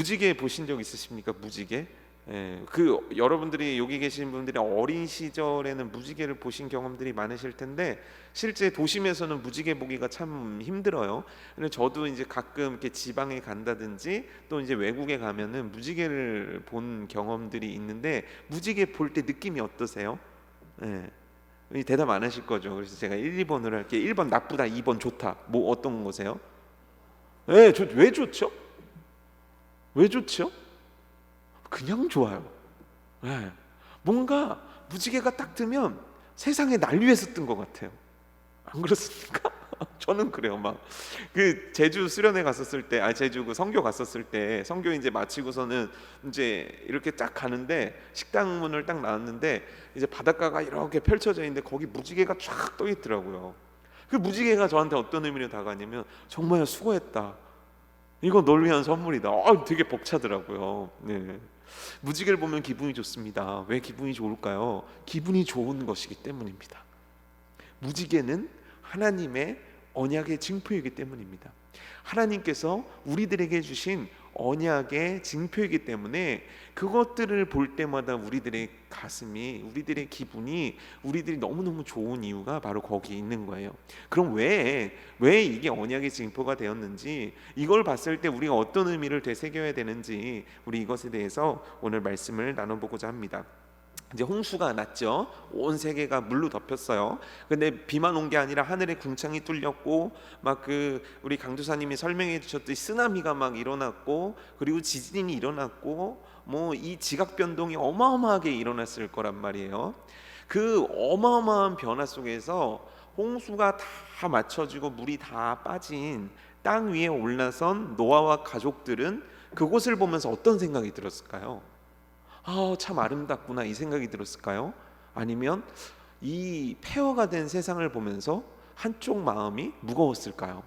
무지개 보신 적 있으십니까? 무지개? 예, 그 여러분들이 여기 계신 분들이 어린 시절에는 무지개를 보신 경험들이 많으실 텐데 실제 도심에서는 무지개 보기가 참 힘들어요. 근데 저도 이제 가끔 이렇게 지방에 간다든지 또 이제 외국에 가면은 무지개를 본 경험들이 있는데 무지개 볼 때 느낌이 어떠세요? 예. 이 대답 안 하실 거죠. 그래서 제가 1, 2번으로 할게요. 1번 나쁘다, 2번 좋다. 뭐 어떤 거세요? 예, 왜 좋죠? 왜 좋죠? 그냥 좋아요. 예. 뭔가 무지개가 딱 뜨면 세상에 날 위해서 뜬 것 같아요. 안 그렇습니까? 저는 그래요. 막 그 제주 수련회 갔었을 때, 제주 그 선교 갔었을 때 선교 이제 마치고서는 이제 이렇게 딱 가는데 식당 문을 딱 나왔는데 이제 바닷가가 이렇게 펼쳐져 있는데 거기 무지개가 쫙 떠 있더라고요. 그 무지개가 저한테 어떤 의미로 다가왔냐면 정말 수고했다. 이거 널 위한 선물이다. 되게 벅차더라고요. 네. 무지개를 보면 기분이 좋습니다. 왜 기분이 좋을까요? 기분이 좋은 것이기 때문입니다. 무지개는 하나님의 언약의 징표이기 때문입니다. 하나님께서 우리들에게 주신 언약의 징표이기 때문에 그것들을 볼 때마다 우리들의 가슴이, 우리들의 기분이, 우리들이 너무너무 좋은 이유가 바로 거기에 있는 거예요. 그럼 왜 이게 언약의 징표가 되었는지, 이걸 봤을 때 우리가 어떤 의미를 되새겨야 되는지, 우리 이것에 대해서 오늘 말씀을 나눠보고자 합니다. 이제 홍수가 났죠. 온 세계가 물로 덮였어요. 근데 비만 온 게 아니라 하늘에 궁창이 뚫렸고 막 우리 강도사님이 설명해 주셨듯이 쓰나미가 막 일어났고 그리고 지진이 일어났고 뭐 이 지각 변동이 어마어마하게 일어났을 거란 말이에요. 그 어마어마한 변화 속에서 홍수가 다 맞춰지고 물이 다 빠진 땅 위에 올라선 노아와 가족들은 그곳을 보면서 어떤 생각이 들었을까요? 참 아름답구나 이 생각이 들었을까요? 아니면 이 폐허가 된 세상을 보면서 한쪽 마음이 무거웠을까요?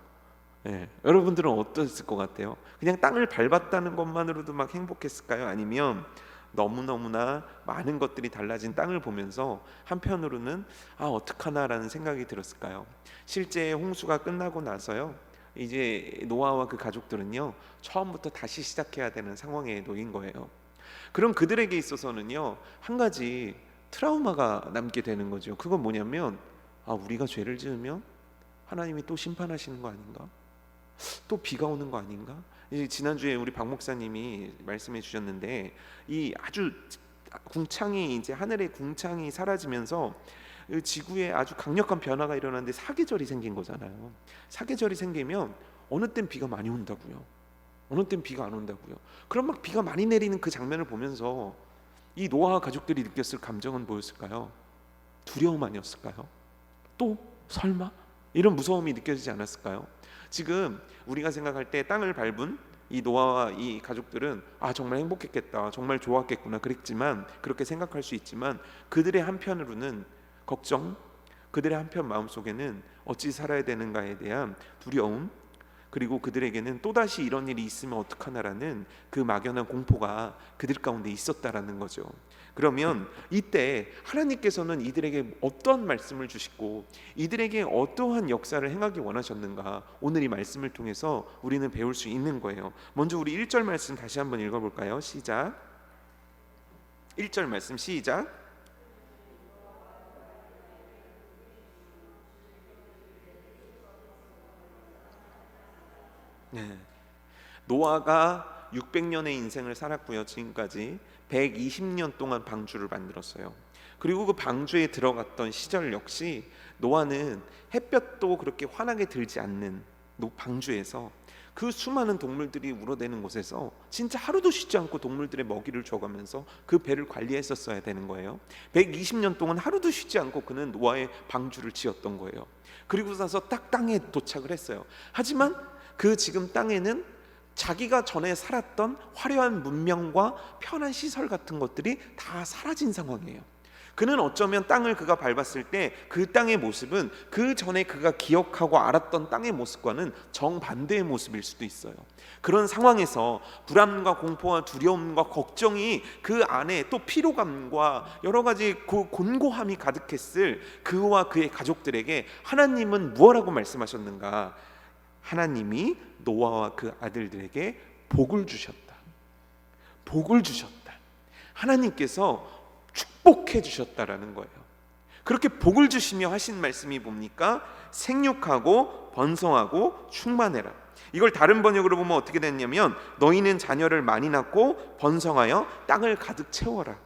여러분들은 어떠셨을 것 같아요? 그냥 땅을 밟았다는 것만으로도 막 행복했을까요? 아니면 너무너무나 많은 것들이 달라진 땅을 보면서 한편으로는 어떡하나라는 생각이 들었을까요? 실제 홍수가 끝나고 나서요, 이제 노아와 그 가족들은요 처음부터 다시 시작해야 되는 상황에 놓인 거예요. 그럼 그들에게 있어서는요 한 가지 트라우마가 남게 되는 거죠. 그건 뭐냐면 우리가 죄를 지으면 하나님이 또 심판하시는 거 아닌가? 또 비가 오는 거 아닌가? 이제 지난주에 우리 박 목사님이 말씀해 주셨는데 이 아주 궁창이 이제 하늘의 궁창이 사라지면서 지구에 아주 강력한 변화가 일어나는데 사계절이 생긴 거잖아요. 사계절이 생기면 어느 땐 비가 많이 온다고요. 어느 땐 비가 안 온다고요. 그럼 막 비가 많이 내리는 그 장면을 보면서 이 노아와 가족들이 느꼈을 감정은 뭐였을까요? 두려움 아니었을까요? 또 설마? 이런 무서움이 느껴지지 않았을까요? 지금 우리가 생각할 때 땅을 밟은 이 노아와 이 가족들은 정말 행복했겠다, 정말 좋았겠구나 그랬지만, 그렇게 생각할 수 있지만 그들의 한편으로는 걱정, 그들의 한편 마음속에는 어찌 살아야 되는가에 대한 두려움, 그리고 그들에게는 또다시 이런 일이 있으면 어떡하나라는 그 막연한 공포가 그들 가운데 있었다라는 거죠. 그러면 이때 하나님께서는 이들에게 어떠한 말씀을 주시고 이들에게 어떠한 역사를 행하기 원하셨는가, 오늘 이 말씀을 통해서 우리는 배울 수 있는 거예요. 먼저 우리 1절 말씀 다시 한번 읽어볼까요? 시작. 1절 말씀 시작. 노아가 600년의 인생을 살았고요. 지금까지 120년 동안 방주를 만들었어요. 그리고 그 방주에 들어갔던 시절 역시 노아는 햇볕도 그렇게 환하게 들지 않는 방주에서 그 수많은 동물들이 우러대는 곳에서 진짜 하루도 쉬지 않고 동물들의 먹이를 줘가면서 그 배를 관리했었어야 되는 거예요. 120년 동안 하루도 쉬지 않고 그는 노아의 방주를 지었던 거예요. 그리고 나서 딱 땅에 도착을 했어요. 하지만 그 지금 땅에는 자기가 전에 살았던 화려한 문명과 편한 시설 같은 것들이 다 사라진 상황이에요. 그는 어쩌면 땅을 그가 밟았을 때 그 땅의 모습은 그 전에 그가 기억하고 알았던 땅의 모습과는 정반대의 모습일 수도 있어요. 그런 상황에서 불안과 공포와 두려움과 걱정이 그 안에 또 피로감과 여러 가지 곤고함이 가득했을 그와 그의 가족들에게 하나님은 무엇라고 말씀하셨는가? 하나님이 노아와 그 아들들에게 복을 주셨다. 복을 주셨다. 하나님께서 축복해 주셨다라는 거예요. 그렇게 복을 주시며 하신 말씀이 뭡니까? 생육하고 번성하고 충만해라. 이걸 다른 번역으로 보면 어떻게 됐냐면 너희는 자녀를 많이 낳고 번성하여 땅을 가득 채워라.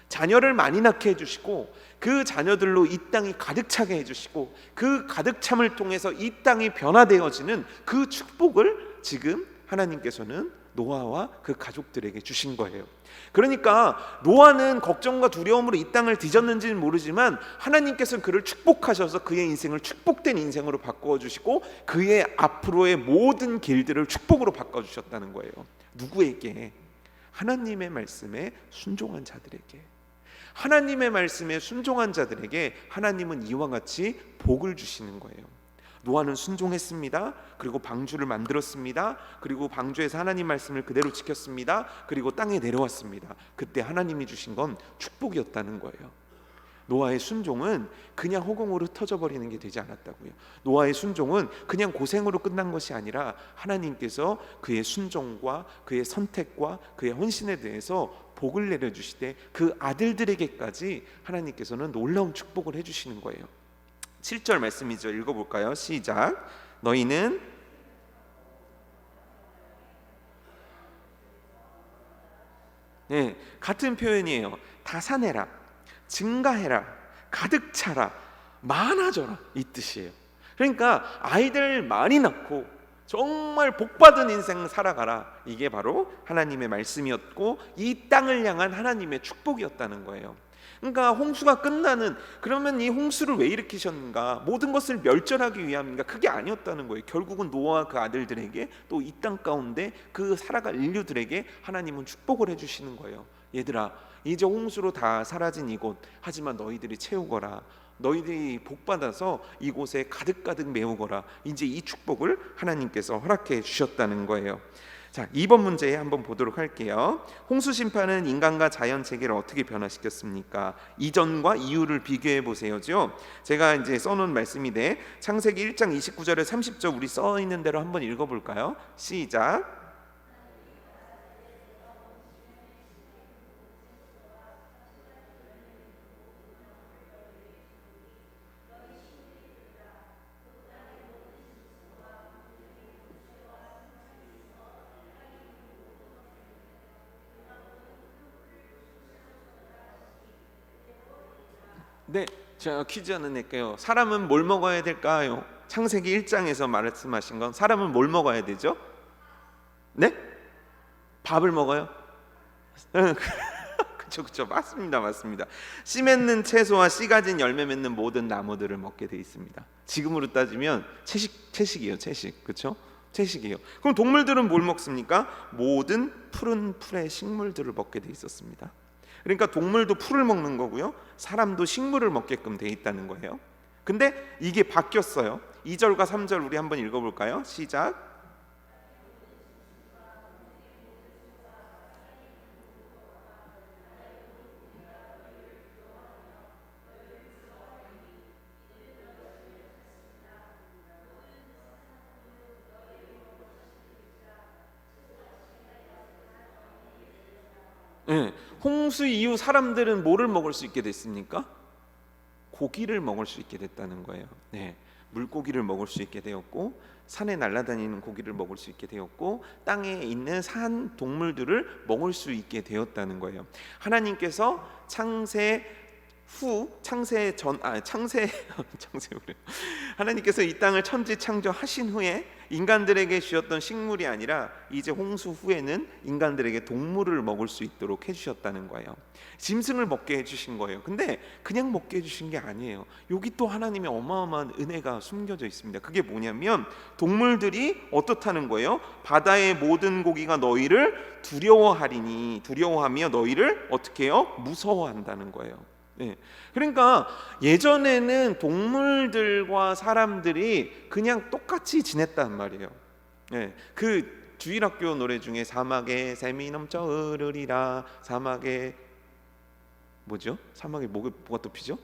자녀를 많이 낳게 해주시고 그 자녀들로 이 땅이 가득 차게 해주시고 그 가득 참을 통해서 이 땅이 변화되어지는 그 축복을 지금 하나님께서는 노아와 그 가족들에게 주신 거예요. 그러니까 노아는 걱정과 두려움으로 이 땅을 뒤졌는지는 모르지만 하나님께서는 그를 축복하셔서 그의 인생을 축복된 인생으로 바꾸어 주시고 그의 앞으로의 모든 길들을 축복으로 바꿔 주셨다는 거예요. 누구에게? 하나님의 말씀에 순종한 자들에게. 하나님의 말씀에 순종한 자들에게 하나님은 이와 같이 복을 주시는 거예요. 노아는 순종했습니다. 그리고 방주를 만들었습니다. 그리고 방주에서 하나님 말씀을 그대로 지켰습니다. 그리고 땅에 내려왔습니다. 그때 하나님이 주신 건 축복이었다는 거예요. 노아의 순종은 그냥 허공으로 흩어져 버리는 게 되지 않았다고요. 노아의 순종은 그냥 고생으로 끝난 것이 아니라 하나님께서 그의 순종과 그의 선택과 그의 헌신에 대해서 복을 내려주시되 그 아들들에게까지 하나님께서는 놀라운 축복을 해주시는 거예요. 7절 말씀이죠. 읽어볼까요? 시작. 너희는 같은 표현이에요. 다산해라, 증가해라, 가득 차라, 많아져라, 이 뜻이에요. 그러니까 아이들 많이 낳고 정말 복받은 인생 살아가라. 이게 바로 하나님의 말씀이었고 이 땅을 향한 하나님의 축복이었다는 거예요. 그러니까 홍수가 끝나는, 그러면 이 홍수를 왜 일으키셨는가? 모든 것을 멸절하기 위함인가? 그게 아니었다는 거예요. 결국은 노아와 그 아들들에게 또 이 땅 가운데 그 살아갈 인류들에게 하나님은 축복을 해주시는 거예요. 얘들아, 이제 홍수로 다 사라진 이곳, 하지만 너희들이 채우거라. 너희들이 복받아서 이곳에 가득가득 메우거라. 이제 이 축복을 하나님께서 허락해 주셨다는 거예요. 자, 2번 문제 한번 보도록 할게요. 홍수 심판은 인간과 자연 체계를 어떻게 변화시켰습니까? 이전과 이후를 비교해 보세요죠. 제가 이제 써놓은 말씀인데 창세기 1장 29절에 30절 우리 써 있는 대로 한번 읽어볼까요? 시작. 네, 제가 퀴즈 하나 낼게요. 사람은 뭘 먹어야 될까요? 창세기 1장에서 말씀하신 건 사람은 뭘 먹어야 되죠? 네? 밥을 먹어요? 그쵸, 맞습니다. 씨 맺는 채소와 씨 가진 열매 맺는 모든 나무들을 먹게 돼 있습니다. 지금으로 따지면 채식이에요. 그렇죠? 채식이에요. 그럼 동물들은 뭘 먹습니까? 모든 푸른 풀의 식물들을 먹게 돼 있었습니다. 그러니까 동물도 풀을 먹는 거고요, 사람도 식물을 먹게끔 돼 있다는 거예요. 근데 이게 바뀌었어요. 2절과 3절 우리 한번 읽어볼까요? 시작. 홍수 이후 사람들은 뭐를 먹을 수 있게 됐습니까? 고기를 먹을 수 있게 됐다는 거예요. 물고기를 먹을 수 있게 되었고, 산에 날아다니는 고기를 먹을 수 있게 되었고, 땅에 있는 산 동물들을 먹을 수 있게 되었다는 거예요. 하나님께서 창세 하나님께서 이 땅을 천지 창조하신 후에 인간들에게 주셨던 식물이 아니라 이제 홍수 후에는 인간들에게 동물을 먹을 수 있도록 해주셨다는 거예요. 짐승을 먹게 해주신 거예요. 근데 그냥 먹게 해주신 게 아니에요. 여기 또 하나님의 어마어마한 은혜가 숨겨져 있습니다. 그게 뭐냐면 동물들이 어떻다는 거예요? 바다의 모든 고기가 너희를 두려워하며 너희를 어떻게 해요? 무서워한다는 거예요. 그러니까 예전에는 동물들과 사람들이 그냥 똑같이 지냈단 말이에요. 그 주일학교 노래 중에 사막에 샘이 넘쳐 흐르리라, 사막에 뭐가 또 피죠?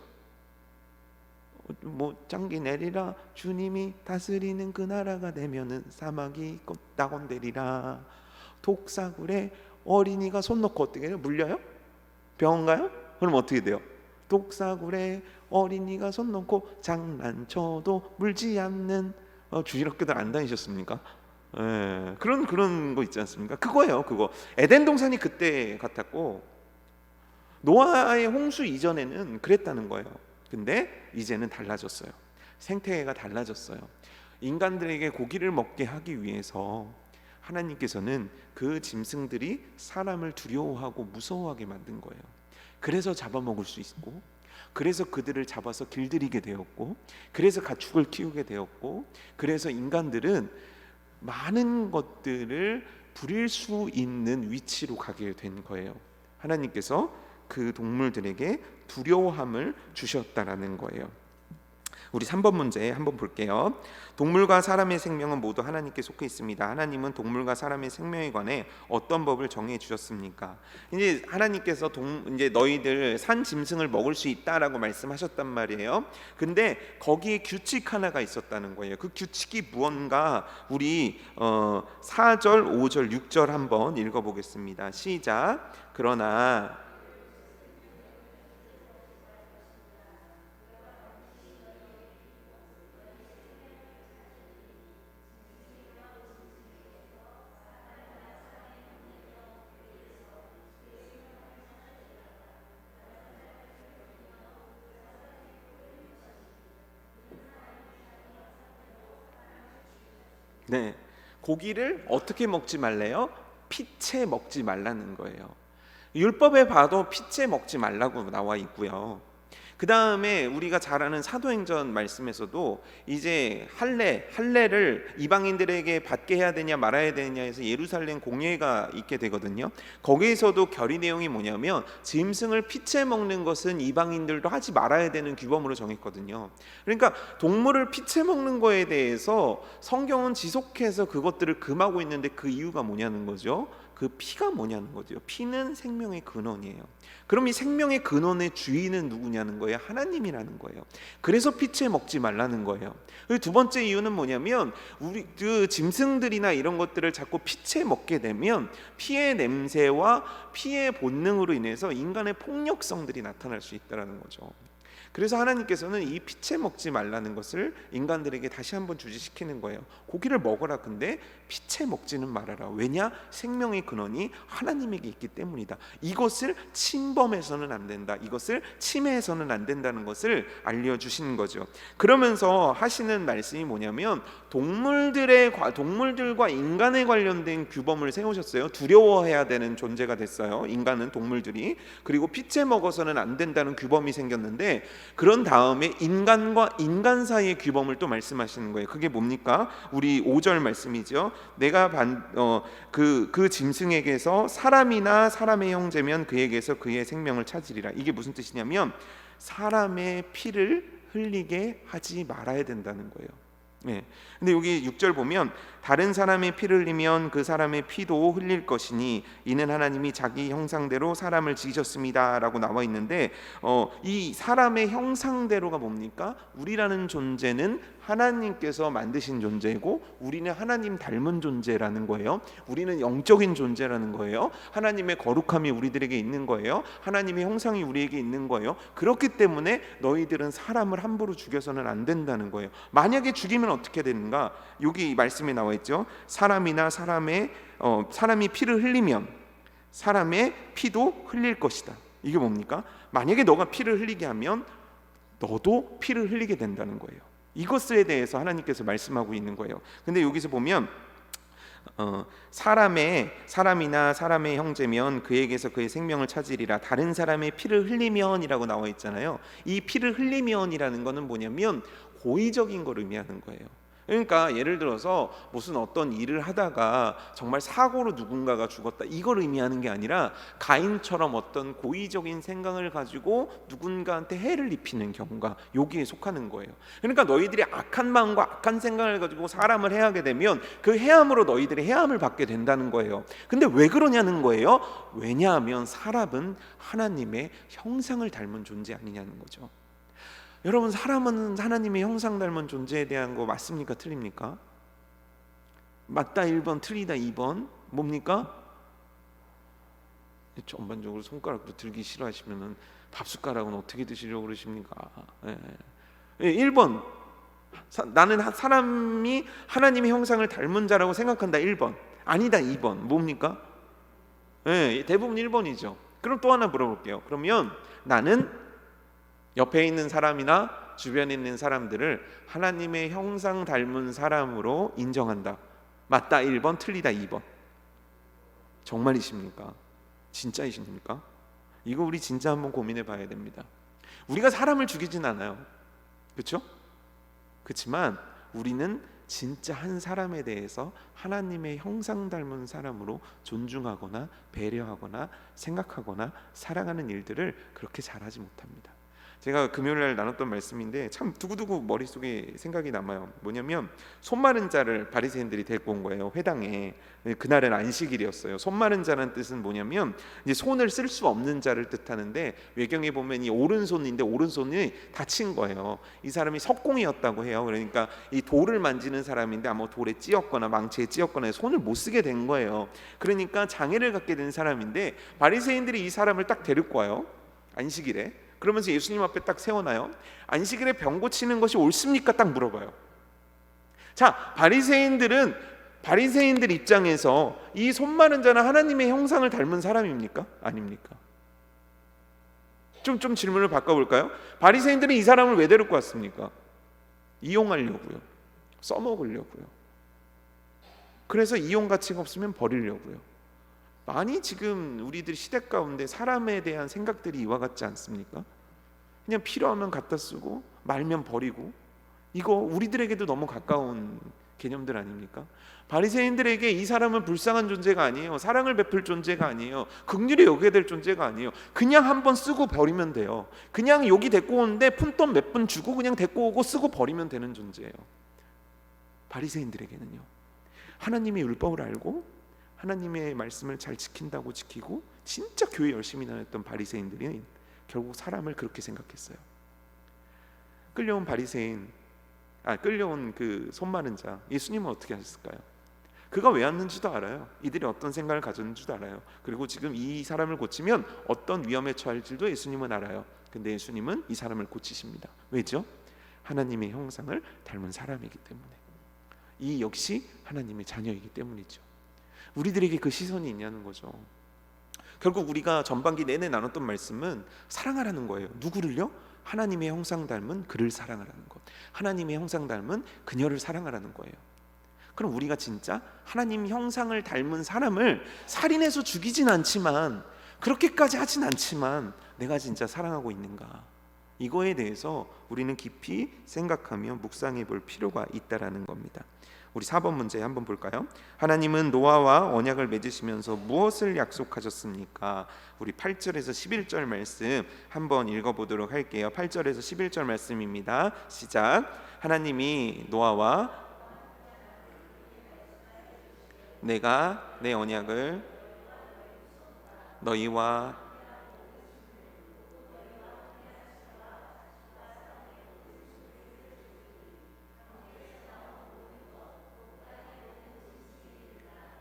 짱기 내리라, 주님이 다스리는 그 나라가 되면은 사막이 꽃다곤 되리라, 독사굴에 어린이가 손 놓고 어떻게 해요? 물려요? 병원 가요? 그럼 어떻게 돼요? 독사굴에 어린이가 손 놓고 장난쳐도 물지 않는, 주일학교들 안 다니셨습니까? 예, 그런 거 있지 않습니까? 그거예요. 그거 에덴 동산이 그때 같았고 노아의 홍수 이전에는 그랬다는 거예요. 근데 이제는 달라졌어요. 생태계가 달라졌어요. 인간들에게 고기를 먹게 하기 위해서 하나님께서는 그 짐승들이 사람을 두려워하고 무서워하게 만든 거예요. 그래서 잡아먹을 수 있고, 그래서 그들을 잡아서 길들이게 되었고, 그래서 가축을 키우게 되었고, 그래서 인간들은 많은 것들을 부릴 수 있는 위치로 가게 된 거예요. 하나님께서 그 동물들에게 두려워함을 주셨다라는 거예요. 우리 3번 문제 한번 볼게요. 동물과 사람의 생명은 모두 하나님께 속해 있습니다. 하나님은 동물과 사람의 생명에 관해 어떤 법을 정해 주셨습니까? 이제 하나님께서 이제 너희들 산 짐승을 먹을 수 있다라고 말씀하셨단 말이에요. 근데 거기에 규칙 하나가 있었다는 거예요. 그 규칙이 무언가 우리 4절, 5절, 6절 한번 읽어보겠습니다. 시작. 그러나 네, 고기를 어떻게 먹지 말래요? 피채 먹지 말라는 거예요. 율법에 봐도 피채 먹지 말라고 나와 있고요. 그 다음에 우리가 잘 아는 사도행전 말씀에서도 이제 할례를 이방인들에게 받게 해야 되냐 말아야 되냐 해서 예루살렘 공회가 있게 되거든요. 거기에서도 결의 내용이 뭐냐면 짐승을 피채 먹는 것은 이방인들도 하지 말아야 되는 규범으로 정했거든요. 그러니까 동물을 피채 먹는 거에 대해서 성경은 지속해서 그것들을 금하고 있는데 그 이유가 뭐냐는 거죠. 그 피가 뭐냐는 거죠. 피는 생명의 근원이에요. 그럼 이 생명의 근원의 주인은 누구냐는 거예요. 하나님이라는 거예요. 그래서 피채 먹지 말라는 거예요. 두 번째 이유는 뭐냐면 우리 그 짐승들이나 이런 것들을 자꾸 피채 먹게 되면 피의 냄새와 피의 본능으로 인해서 인간의 폭력성들이 나타날 수 있다는 거죠. 그래서 하나님께서는 이 피채 먹지 말라는 것을 인간들에게 다시 한번 주지시키는 거예요. 고기를 먹어라. 근데 피채 먹지는 말아라. 왜냐? 생명의 근원이 하나님에게 있기 때문이다. 이것을 침범해서는 안 된다. 이것을 침해해서는 안 된다는 것을 알려주시는 거죠. 그러면서 하시는 말씀이 뭐냐면 동물들과 인간에 관련된 규범을 세우셨어요. 두려워해야 되는 존재가 됐어요. 인간은 동물들이. 그리고 피채 먹어서는 안 된다는 규범이 생겼는데 그런 다음에 인간과 인간 사이의 규범을 또 말씀하시는 거예요. 그게 뭡니까? 우리 5절 말씀이죠. 내가 그 짐승에게서 사람이나 사람의 형제면 그에게서 그의 생명을 찾으리라. 이게 무슨 뜻이냐면 사람의 피를 흘리게 하지 말아야 된다는 거예요. 네. 근데 여기 6절 보면 다른 사람의 피를 흘리면 그 사람의 피도 흘릴 것이니 이는 하나님이 자기 형상대로 사람을 지으셨습니다라고 나와 있는데 이 사람의 형상대로가 뭡니까? 우리라는 존재는 하나님께서 만드신 존재고 우리는 하나님 닮은 존재라는 거예요. 우리는 영적인 존재라는 거예요. 하나님의 거룩함이 우리들에게 있는 거예요. 하나님의 형상이 우리에게 있는 거예요. 그렇기 때문에 너희들은 사람을 함부로 죽여서는 안 된다는 거예요. 만약에 죽이면 어떻게 되는가? 여기 말씀에 나와 있죠. 사람이나 사람이 피를 흘리면 사람의 피도 흘릴 것이다. 이게 뭡니까? 만약에 너가 피를 흘리게 하면 너도 피를 흘리게 된다는 거예요. 이것에 대해서 하나님께서 말씀하고 있는 거예요. 근데 여기서 보면 사람이나 사람의 형제면 그에게서 그의 생명을 찾으리라. 다른 사람의 피를 흘리면이라고 나와 있잖아요. 이 피를 흘리면이라는 거는 뭐냐면 고의적인 걸 의미하는 거예요. 그러니까 예를 들어서 무슨 어떤 일을 하다가 정말 사고로 누군가가 죽었다 이걸 의미하는 게 아니라 가인처럼 어떤 고의적인 생각을 가지고 누군가한테 해를 입히는 경우가 여기에 속하는 거예요. 그러니까 너희들이 악한 마음과 악한 생각을 가지고 사람을 해하게 되면 그 해함으로 너희들이 해함을 받게 된다는 거예요. 근데 왜 그러냐는 거예요. 왜냐하면 사람은 하나님의 형상을 닮은 존재 아니냐는 거죠. 여러분, 사람은 하나님의 형상 닮은 존재에 대한 거 맞습니까? 틀립니까? 맞다 1번, 틀리다 2번. 뭡니까? 전반적으로 손가락도 들기 싫어하시면은 밥숟가락은 어떻게 드시려고 그러십니까? 예. 1번 나는 사람이 하나님의 형상을 닮은 자라고 생각한다. 1번 아니다. 2번 뭡니까? 대부분 1번이죠. 그럼 또 하나 물어볼게요. 그러면 나는 옆에 있는 사람이나 주변에 있는 사람들을 하나님의 형상 닮은 사람으로 인정한다. 맞다 1번, 틀리다 2번. 정말이십니까? 진짜이십니까? 이거 우리 진짜 한번 고민해 봐야 됩니다. 우리가 사람을 죽이진 않아요. 그렇죠? 그렇지만 우리는 진짜 한 사람에 대해서 하나님의 형상 닮은 사람으로 존중하거나 배려하거나 생각하거나 사랑하는 일들을 그렇게 잘하지 못합니다. 제가 금요일날 나눴던 말씀인데 참 두고두고 머릿속에 생각이 남아요. 뭐냐면 손 마른 자를 바리새인들이 데리고 온 거예요. 회당에. 그날은 안식일이었어요. 손 마른 자라는 뜻은 뭐냐면 이제 손을 쓸 수 없는 자를 뜻하는데, 외경에 보면 이 오른손인데 오른손이 다친 거예요. 이 사람이 석공이었다고 해요. 그러니까 이 돌을 만지는 사람인데 아마 돌에 찧었거나 망치에 찧었거나 손을 못 쓰게 된 거예요. 그러니까 장애를 갖게 된 사람인데 바리새인들이 이 사람을 딱 데리고 와요. 안식일에. 그러면서 예수님 앞에 딱 세워놔요. 안식일에 병 고치는 것이 옳습니까? 딱 물어봐요. 자, 바리새인들 입장에서 이 손 마른 자는 하나님의 형상을 닮은 사람입니까? 아닙니까? 좀 질문을 바꿔볼까요? 바리새인들은 이 사람을 왜 데리고 왔습니까? 이용하려고요. 써먹으려고요. 그래서 이용 가치가 없으면 버리려고요. 많이 지금 우리들 시대 가운데 사람에 대한 생각들이 이와 같지 않습니까? 그냥 필요하면 갖다 쓰고 말면 버리고, 이거 우리들에게도 너무 가까운 개념들 아닙니까? 바리새인들에게 이 사람은 불쌍한 존재가 아니에요. 사랑을 베풀 존재가 아니에요. 긍휼히 여겨야 될 존재가 아니에요. 그냥 한번 쓰고 버리면 돼요. 그냥 여기 데리고 오는데 푼돈 몇 푼 주고 그냥 데리고 오고 쓰고 버리면 되는 존재예요. 바리새인들에게는요. 하나님의 율법을 알고 하나님의 말씀을 잘 지킨다고 지키고 진짜 교회 열심히 다녔던 바리새인들이 결국 사람을 그렇게 생각했어요. 끌려온 그 손 마른 자, 예수님은 어떻게 하셨을까요? 그가 왜 왔는지도 알아요. 이들이 어떤 생각을 가졌는지도 알아요. 그리고 지금 이 사람을 고치면 어떤 위험에 처할지도 예수님은 알아요. 근데 예수님은 이 사람을 고치십니다. 왜죠? 하나님의 형상을 닮은 사람이기 때문에. 이 역시 하나님의 자녀이기 때문이죠. 우리들에게 그 시선이 있냐는 거죠. 결국 우리가 전반기 내내 나눴던 말씀은 사랑하라는 거예요. 누구를요? 하나님의 형상 닮은 그를 사랑하라는 것. 하나님의 형상 닮은 그녀를 사랑하라는 거예요. 그럼 우리가 진짜 하나님 형상을 닮은 사람을 살인해서 죽이진 않지만, 그렇게까지 하진 않지만 내가 진짜 사랑하고 있는가? 이거에 대해서 우리는 깊이 생각하며 묵상해 볼 필요가 있다라는 겁니다. 우리 4번 문제 한번 볼까요? 하나님은 노아와 언약을 맺으시면서 무엇을 약속하셨습니까? 우리 8절에서 11절 말씀 한번 읽어보도록 할게요. 8절에서 11절 말씀입니다. 시작. 하나님이 노아와 내가 내 언약을 너희와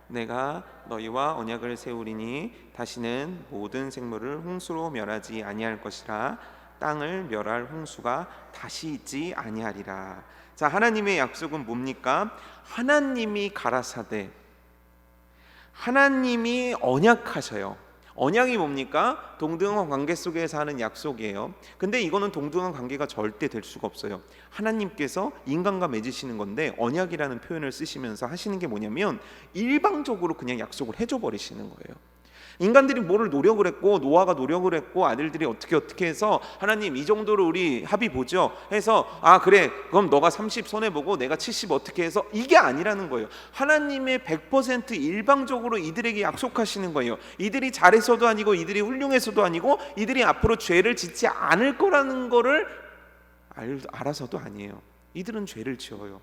내가 너희와 언약을 세우리니 다시는 모든 생물을 홍수로 멸하지 아니할 것이라. 땅을 멸할 홍수가 다시 있지 아니하리라. 자, 하나님의 약속은 뭡니까? 하나님이 가라사대, 하나님이 언약하셔요. 언약이 뭡니까? 동등한 관계 속에서 하는 약속이에요. 근데 이거는 동등한 관계가 절대 될 수가 없어요. 하나님께서 인간과 맺으시는 건데 언약이라는 표현을 쓰시면서 하시는 게 뭐냐면 일방적으로 그냥 약속을 해줘 버리시는 거예요. 인간들이 뭐를 노력을 했고, 노아가 노력을 했고, 아들들이 어떻게 해서 하나님 이 정도로 우리 합의 보죠 해서 그래 그럼 너가 30 손해보고 내가 70 어떻게 해서, 이게 아니라는 거예요. 하나님의 100% 일방적으로 이들에게 약속하시는 거예요. 이들이 잘해서도 아니고 이들이 훌륭해서도 아니고 이들이 앞으로 죄를 짓지 않을 거라는 거를 알아서도 아니에요. 이들은 죄를 지어요.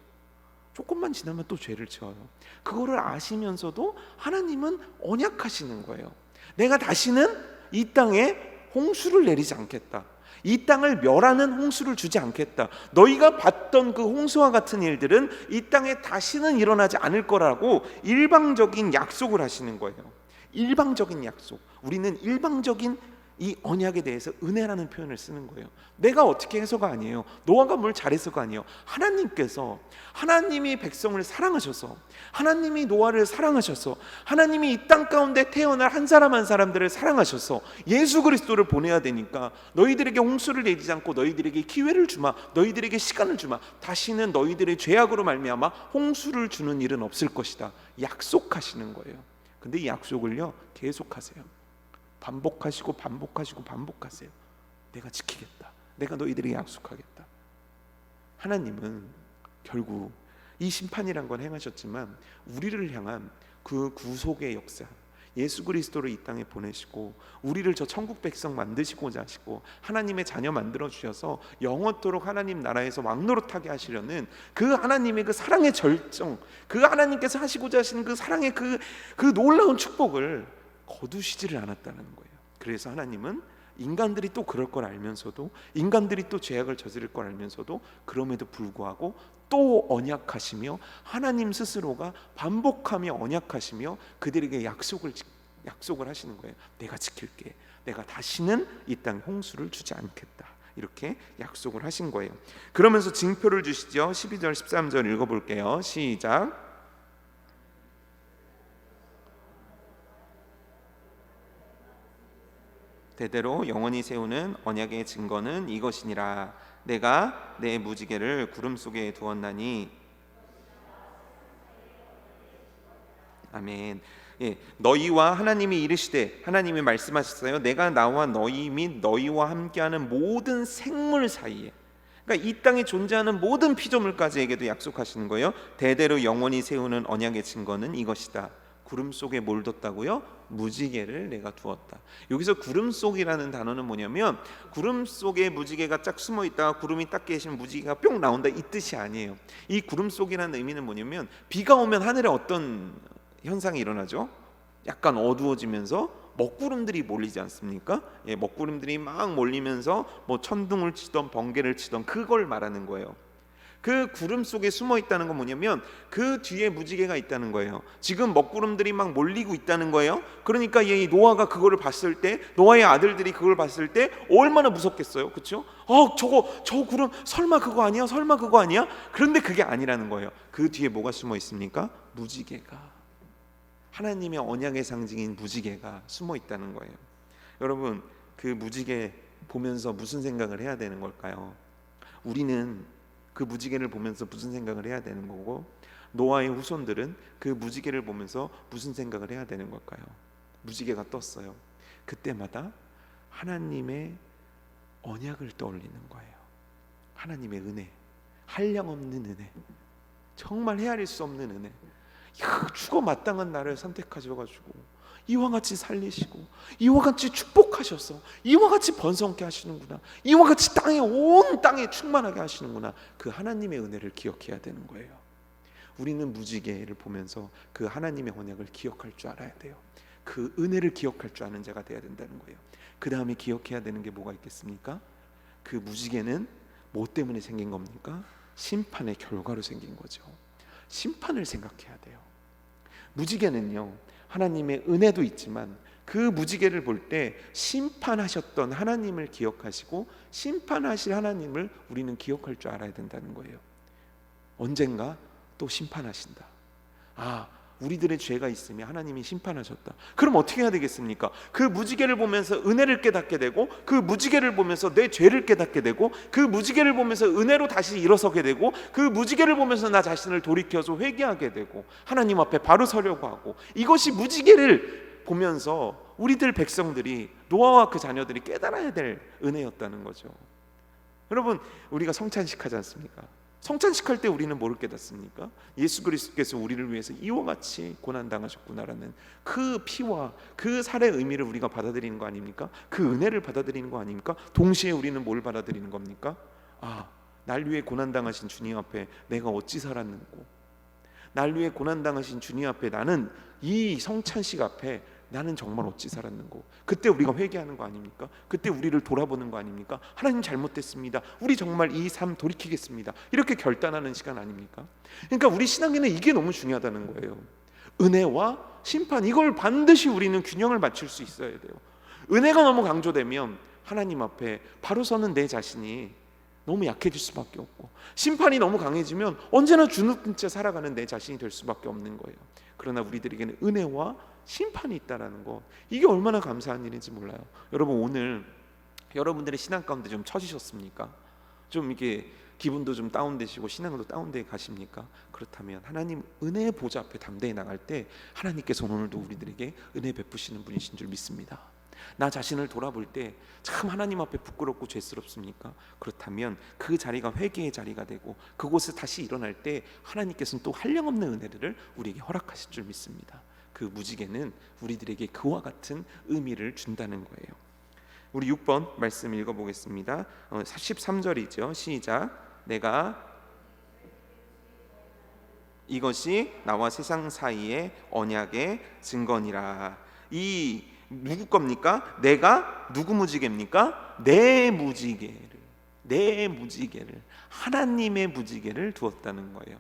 조금만 지나면 또 죄를 지어요. 그거를 아시면서도 하나님은 언약하시는 거예요. 내가 다시는 이 땅에 홍수를 내리지 않겠다. 이 땅을 멸하는 홍수를 주지 않겠다. 너희가 봤던 그 홍수와 같은 일들은 이 땅에 다시는 일어나지 않을 거라고 일방적인 약속을 하시는 거예요. 일방적인 약속, 우리는 일방적인 이 언약에 대해서 은혜라는 표현을 쓰는 거예요. 내가 어떻게 해서가 아니에요. 노아가 뭘 잘해서가 아니에요. 하나님께서, 하나님이 백성을 사랑하셔서, 하나님이 노아를 사랑하셔서, 하나님이 이 땅 가운데 태어날 한 사람 한 사람들을 사랑하셔서 예수 그리스도를 보내야 되니까 너희들에게 홍수를 내리지 않고 너희들에게 기회를 주마, 너희들에게 시간을 주마, 다시는 너희들의 죄악으로 말미암아 홍수를 주는 일은 없을 것이다 약속하시는 거예요. 근데 이 약속을요 계속하세요. 반복하시고 반복하시고 반복하세요. 내가 지키겠다, 내가 너희들에게 약속하겠다. 하나님은 결국 이 심판이란 건 행하셨지만 우리를 향한 그 구속의 역사, 예수 그리스도를 이 땅에 보내시고 우리를 저 천국 백성 만드시고자 하시고 하나님의 자녀 만들어 주셔서 영원토록 하나님 나라에서 왕노릇하게 하시려는 그 하나님의 그 사랑의 절정, 그 하나님께서 하시고자 하시는 그 사랑의 그 놀라운 축복을 거두시지를 않았다는 거예요. 그래서 하나님은 인간들이 또 그럴 걸 알면서도, 인간들이 또 죄악을 저지를 걸 알면서도 그럼에도 불구하고 또 언약하시며 하나님 스스로가 반복하며 언약하시며 그들에게 약속을 하시는 거예요. 내가 지킬게, 내가 다시는 이 땅에 홍수를 주지 않겠다, 이렇게 약속을 하신 거예요. 그러면서 징표를 주시죠. 12절 13절 읽어볼게요. 시작. 대대로 영원히 세우는 언약의 증거는 이것이니라. 내가 내 무지개를 구름 속에 두었나니. 아멘. 예, 너희와 하나님이 이르시되, 하나님이 말씀하셨어요. 내가 나와 너희 및 너희와 함께하는 모든 생물 사이에, 그러니까 이 땅에 존재하는 모든 피조물까지에게도 약속하시는 거예요. 대대로 영원히 세우는 언약의 증거는 이것이다. 구름 속에 뭘 뒀다고요? 무지개를 내가 두었다. 여기서 구름 속이라는 단어는 뭐냐면 구름 속에 무지개가 쫙 숨어 있다가 구름이 딱 계시면 무지개가 뿅 나온다, 이 뜻이 아니에요. 이 구름 속이라는 의미는 뭐냐면 비가 오면 하늘에 어떤 현상이 일어나죠? 약간 어두워지면서 먹구름들이 몰리지 않습니까? 예, 먹구름들이 막 몰리면서 뭐 천둥을 치던 번개를 치던 그걸 말하는 거예요. 그 구름 속에 숨어 있다는 건 뭐냐면 그 뒤에 무지개가 있다는 거예요. 지금 먹구름들이 막 몰리고 있다는 거예요. 그러니까 이 노아가 그거를 봤을 때, 노아의 아들들이 그걸 봤을 때 얼마나 무섭겠어요, 그렇죠? 저 구름 설마 그거 아니야? 설마 그거 아니야? 그런데 그게 아니라는 거예요. 그 뒤에 뭐가 숨어 있습니까? 무지개가, 하나님의 언약의 상징인 무지개가 숨어 있다는 거예요. 여러분, 그 무지개 보면서 무슨 생각을 해야 되는 걸까요? 우리는 그 무지개를 보면서 무슨 생각을 해야 되는 거고, 노아의 후손들은 그 무지개를 보면서 무슨 생각을 해야 되는 걸까요? 무지개가 떴어요. 그때마다 하나님의 언약을 떠올리는 거예요. 하나님의 은혜, 한량없는 은혜, 정말 헤아릴 수 없는 은혜. 죽어 마땅한 나를 선택하셔가지고 이와 같이 살리시고 이와 같이 축복하셔서 이와 같이 번성케 하시는구나, 이와 같이 온 땅에 충만하게 하시는구나, 그 하나님의 은혜를 기억해야 되는 거예요. 우리는 무지개를 보면서 그 하나님의 언약을 기억할 줄 알아야 돼요. 그 은혜를 기억할 줄 아는 자가 돼야 된다는 거예요. 그 다음에 기억해야 되는 게 뭐가 있겠습니까? 그 무지개는 뭐 때문에 생긴 겁니까? 심판의 결과로 생긴 거죠. 심판을 생각해야 돼요. 무지개는요, 하나님의 은혜도 있지만 그 무지개를 볼 때 심판하셨던 하나님을 기억하시고 심판하실 하나님을 우리는 기억할 줄 알아야 된다는 거예요. 언젠가 또 심판하신다. 우리들의 죄가 있으면 하나님이 심판하셨다. 그럼 어떻게 해야 되겠습니까? 그 무지개를 보면서 은혜를 깨닫게 되고, 그 무지개를 보면서 내 죄를 깨닫게 되고, 그 무지개를 보면서 은혜로 다시 일어서게 되고, 그 무지개를 보면서 나 자신을 돌이켜서 회개하게 되고 하나님 앞에 바로 서려고 하고, 이것이 무지개를 보면서 우리들 백성들이, 노아와 그 자녀들이 깨달아야 될 은혜였다는 거죠. 여러분, 우리가 성찬식 하지 않습니까? 성찬식 할 때 우리는 뭐를 깨닫습니까? 예수 그리스도께서 우리를 위해서 이와 같이 고난당하셨구나라는 그 피와 그 살의 의미를 우리가 받아들이는 거 아닙니까? 그 은혜를 받아들이는 거 아닙니까? 동시에 우리는 뭘 받아들이는 겁니까? 날 위해 고난당하신 주님 앞에 내가 어찌 살았는고, 날 위해 고난당하신 주님 앞에 나는 이 성찬식 앞에 나는 정말 어찌 살았는고. 그때 우리가 회개하는 거 아닙니까? 그때 우리를 돌아보는 거 아닙니까? 하나님 잘못됐습니다, 우리 정말 이 삶 돌이키겠습니다, 이렇게 결단하는 시간 아닙니까? 그러니까 우리 신앙에는 이게 너무 중요하다는 거예요. 은혜와 심판, 이걸 반드시 우리는 균형을 맞출 수 있어야 돼요. 은혜가 너무 강조되면 하나님 앞에 바로 서는 내 자신이 너무 약해질 수밖에 없고, 심판이 너무 강해지면 언제나 주눅든 채 살아가는 내 자신이 될 수밖에 없는 거예요. 그러나 우리들에게는 은혜와 심판이 있다라는 거, 이게 얼마나 감사한 일인지 몰라요. 여러분, 오늘 여러분들의 신앙 가운데 좀 처지셨습니까? 좀 이게 기분도 좀 다운되시고 신앙도 다운돼 가십니까? 그렇다면 하나님 은혜의 보좌 앞에 담대히 나갈 때 하나님께서 오늘도 우리들에게 은혜 베푸시는 분이신 줄 믿습니다. 나 자신을 돌아볼 때 참 하나님 앞에 부끄럽고 죄스럽습니까? 그렇다면 그 자리가 회개의 자리가 되고 그곳에 다시 일어날 때 하나님께서는 또 한량없는 은혜를 우리에게 허락하실 줄 믿습니다. 그 무지개는 우리들에게 그와 같은 의미를 준다는 거예요. 우리 6번 말씀 읽어보겠습니다. 13절이죠. 시작. 내가 이것이 나와 세상 사이의 언약의 증거니라. 이 누구 겁니까? 내가 누구 무지개입니까? 내 무지개를 하나님의 무지개를 두었다는 거예요.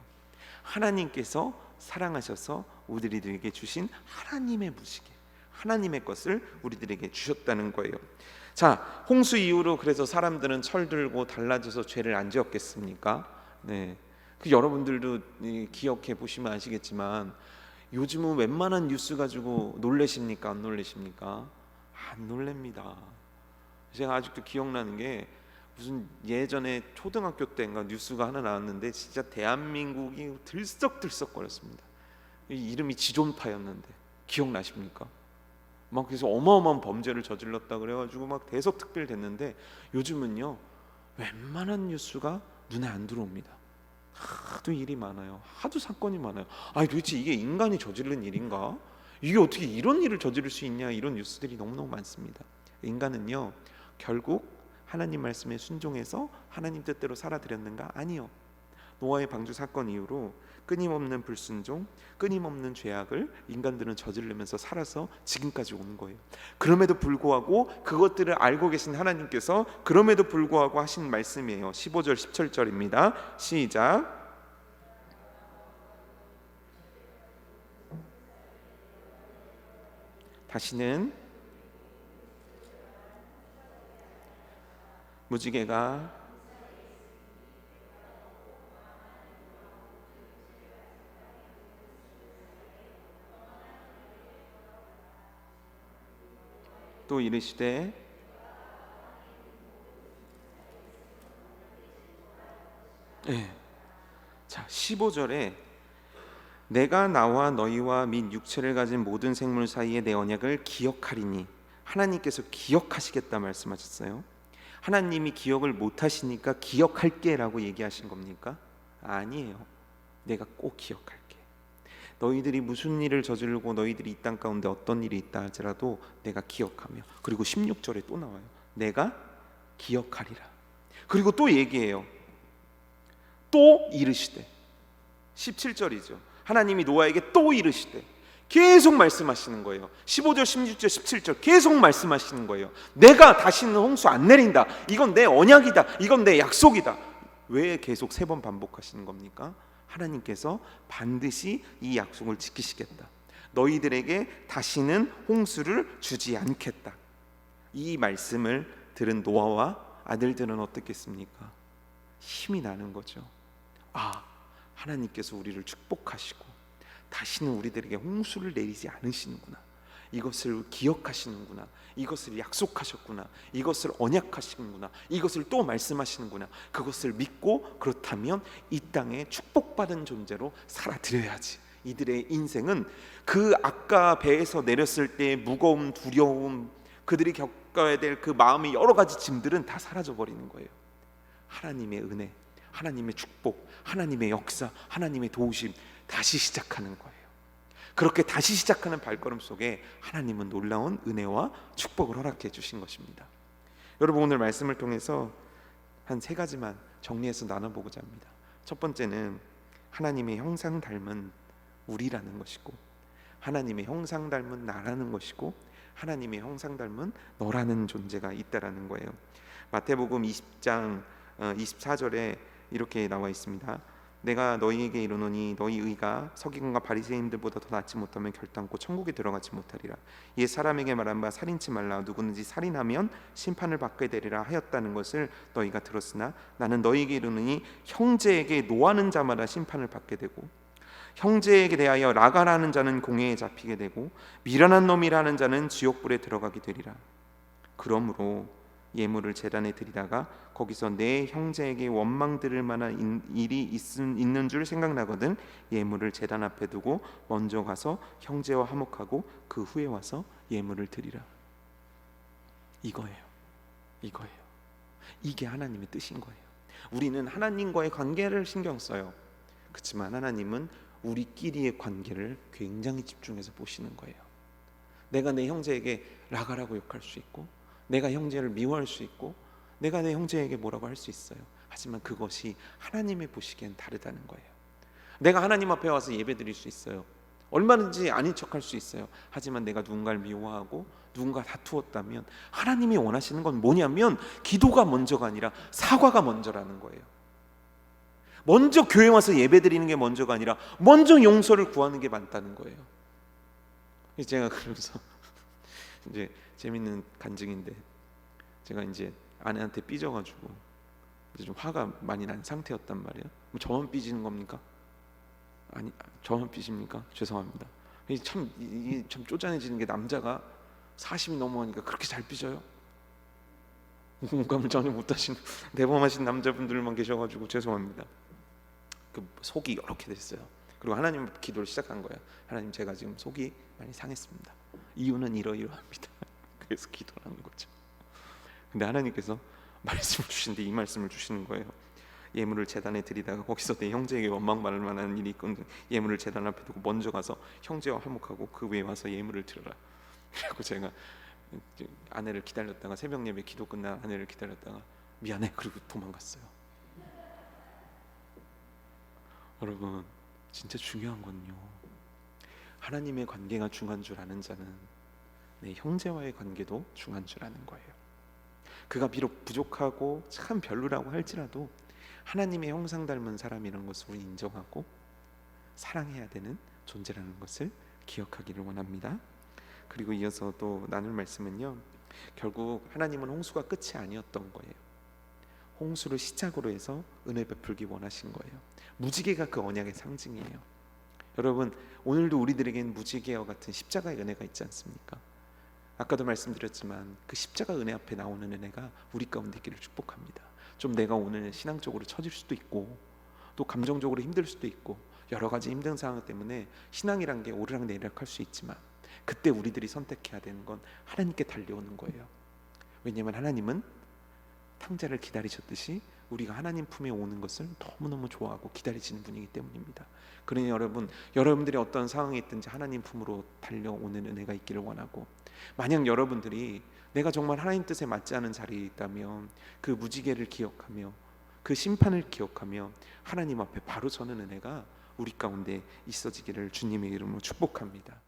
하나님께서 사랑하셔서 우리들에게 주신 하나님의 무지개, 하나님의 것을 우리들에게 주셨다는 거예요. 자, 홍수 이후로 그래서 사람들은 철들고 달라져서 죄를 안 지었겠습니까? 네. 그 여러분들도 기억해 보시면 아시겠지만 요즘은 웬만한 뉴스 가지고 놀래십니까? 안 놀래십니까? 안 놀랍니다. 제가 아직도 기억나는 게 무슨 예전에 초등학교 때인가 뉴스가 하나 나왔는데 진짜 대한민국이 들썩들썩거렸습니다. 이름이 지존파였는데 기억나십니까? 막 그래서 어마어마한 범죄를 저질렀다 그래가지고 막 대서특필 됐는데 요즘은요 웬만한 뉴스가 눈에 안 들어옵니다. 하도 일이 많아요. 하도 사건이 많아요. 아니 도대체 이게 인간이 저지른 일인가? 이게 어떻게 이런 일을 저지를 수 있냐? 이런 뉴스들이 너무너무 많습니다. 인간은요 결국 하나님 말씀에 순종해서 하나님 뜻대로 살아들였는가? 아니요. 노아의 방주 사건 이후로 끊임없는 불순종, 끊임없는 죄악을 인간들은 저지르면서 살아서 지금까지 온 거예요. 그럼에도 불구하고 그것들을 알고 계신 하나님께서 그럼에도 불구하고 하신 말씀이에요. 15절 17절입니다. 시작. 다시는 무지개가 또 이르시되 자 15절에 내가 나와 너희와 및 육체를 가진 모든 생물 사이에 내 언약을 기억하리니, 하나님께서 기억하시겠다 말씀하셨어요. 하나님이 기억을 못하시니까 기억할게 라고 얘기하신 겁니까? 아니에요. 내가 꼭 기억할게. 너희들이 무슨 일을 저지르고 너희들이 이 땅 가운데 어떤 일이 있다 할지라도 내가 기억하며, 그리고 16절에 또 나와요. 내가 기억하리라. 그리고 또 얘기해요. 또 이르시되, 17절이죠. 하나님이 노아에게 또 이르시되, 계속 말씀하시는 거예요. 15절, 16절, 17절 계속 말씀하시는 거예요. 내가 다시는 홍수 안 내린다. 이건 내 언약이다. 이건 내 약속이다. 왜 계속 3번 반복하시는 겁니까? 하나님께서 반드시 이 약속을 지키시겠다. 너희들에게 다시는 홍수를 주지 않겠다. 이 말씀을 들은 노아와 아들들은 어떻겠습니까? 힘이 나는 거죠. 아, 하나님께서 우리를 축복하시고 다시는 우리들에게 홍수를 내리지 않으시는구나. 이것을 기억하시는구나. 이것을 약속하셨구나. 이것을 언약하시는구나. 이것을 또 말씀하시는구나. 그것을 믿고, 그렇다면 이 땅에 축복받은 존재로 살아드려야지. 이들의 인생은 그 아까 배에서 내렸을 때의 무거움, 두려움, 그들이 겪어야 될 그 마음의 여러 가지 짐들은 다 사라져 버리는 거예요. 하나님의 은혜, 하나님의 축복, 하나님의 역사, 하나님의 도우심, 다시 시작하는 거예요. 그렇게 다시 시작하는 발걸음 속에 하나님은 놀라운 은혜와 축복을 허락해 주신 것입니다. 여러분, 오늘 말씀을 통해서 한 3가지만 정리해서 나눠보고자 합니다. 첫 번째는 하나님의 형상 닮은 우리라는 것이고, 하나님의 형상 닮은 나라는 것이고, 하나님의 형상 닮은 너라는 존재가 있다라는 거예요. 마태복음 20장 24절에 이렇게 나와 있습니다. 내가 너희에게 이르노니 너희 의가 서기관과 바리새인들보다 더 낫지 못하면 결단코 천국에 들어가지 못하리라. 이에 사람에게 말한 바 살인치 말라. 누구든지 살인하면 심판을 받게 되리라 하였다는 것을 너희가 들었으나 나는 너희에게 이르노니 형제에게 노하는 자마다 심판을 받게 되고 형제에게 대하여 라가라는 자는 공회에 잡히게 되고 미련한 놈이라는 자는 지옥불에 들어가게 되리라. 그러므로 예물을 제단에 드리다가 거기서 내 형제에게 원망 들을 만한 일이 있는 줄 생각나거든 예물을 제단 앞에 두고 먼저 가서 형제와 화목하고 그 후에 와서 예물을 드리라. 이거예요. 이게 하나님의 뜻인 거예요. 우리는 하나님과의 관계를 신경 써요. 그렇지만 하나님은 우리끼리의 관계를 굉장히 집중해서 보시는 거예요. 내가 내 형제에게 라가라고 욕할 수 있고, 내가 형제를 미워할 수 있고, 내가 내 형제에게 뭐라고 할 수 있어요. 하지만 그것이 하나님의 보시기엔 다르다는 거예요. 내가 하나님 앞에 와서 예배드릴 수 있어요. 얼마든지 아닌 척할 수 있어요. 하지만 내가 누군가를 미워하고 누군가 다투었다면 하나님이 원하시는 건 뭐냐면 기도가 먼저가 아니라 사과가 먼저라는 거예요. 먼저 교회 와서 예배드리는 게 먼저가 아니라 먼저 용서를 구하는 게 맞다는 거예요. 제가 그러면서 이제 재밌는 간증인데, 제가 이제 아내한테 삐져가지고 이제 좀 화가 많이 난 상태였단 말이에요. 뭐 저만 삐지는 겁니까? 아니, 저만 삐집니까? 죄송합니다. 이게 참 쪼잔해지는 게, 남자가 40이 넘어가니까 그렇게 잘 삐져요? 공감을 전혀 못하시는 대범하신 남자분들만 계셔가지고 죄송합니다. 그 속이 이렇게 됐어요. 그리고 하나님 기도를 시작한 거예요. 하나님, 제가 지금 속이 많이 상했습니다. 이유는 이러이러합니다. 그래서 기도를 하는 거죠. 근데 하나님께서 말씀을 주신데 이 말씀을 주시는 거예요. 예물을 제단에 드리다가 거기서 내 형제에게 원망 받을 만한 일이 있거든 예물을 제단 앞에 두고 먼저 가서 형제와 화목하고 그 위에 와서 예물을 드려라. 그리고 제가 아내를 기다렸다가 새벽 예배 기도 끝나 아내를 기다렸다가 미안해 그리고 도망갔어요. 여러분, 진짜 중요한 건요, 하나님의 관계가 중요한 줄 아는 자는 내 형제와의 관계도 중요한 줄 아는 거예요. 그가 비록 부족하고 참 별로라고 할지라도 하나님의 형상 닮은 사람이라는 것을 우리 인정하고 사랑해야 되는 존재라는 것을 기억하기를 원합니다. 그리고 이어서 또 나눌 말씀은요, 결국 하나님은 홍수가 끝이 아니었던 거예요. 홍수를 시작으로 해서 은혜 베풀기 원하신 거예요. 무지개가 그 언약의 상징이에요. 여러분, 오늘도 우리들에게는 무지개와 같은 십자가의 은혜가 있지 않습니까? 아까도 말씀드렸지만 그 십자가 은혜 앞에 나오는 은혜가 우리 가운데 있기를 축복합니다. 좀 내가 오늘 신앙적으로 처질 수도 있고 또 감정적으로 힘들 수도 있고 여러 가지 힘든 상황 때문에 신앙이란 게 오르락내리락 할 수 있지만 그때 우리들이 선택해야 되는 건 하나님께 달려오는 거예요. 왜냐하면 하나님은 탕자를 기다리셨듯이 우리가 하나님 품에 오는 것을 너무너무 좋아하고 기다리시는 분이기 때문입니다. 그러니 여러분들이 어떤 상황이 있든지 하나님 품으로 달려오는 은혜가 있기를 원하고, 만약 여러분들이 내가 정말 하나님 뜻에 맞지 않은 자리에 있다면 그 무지개를 기억하며 그 심판을 기억하며 하나님 앞에 바로 서는 은혜가 우리 가운데 있어지기를 주님의 이름으로 축복합니다.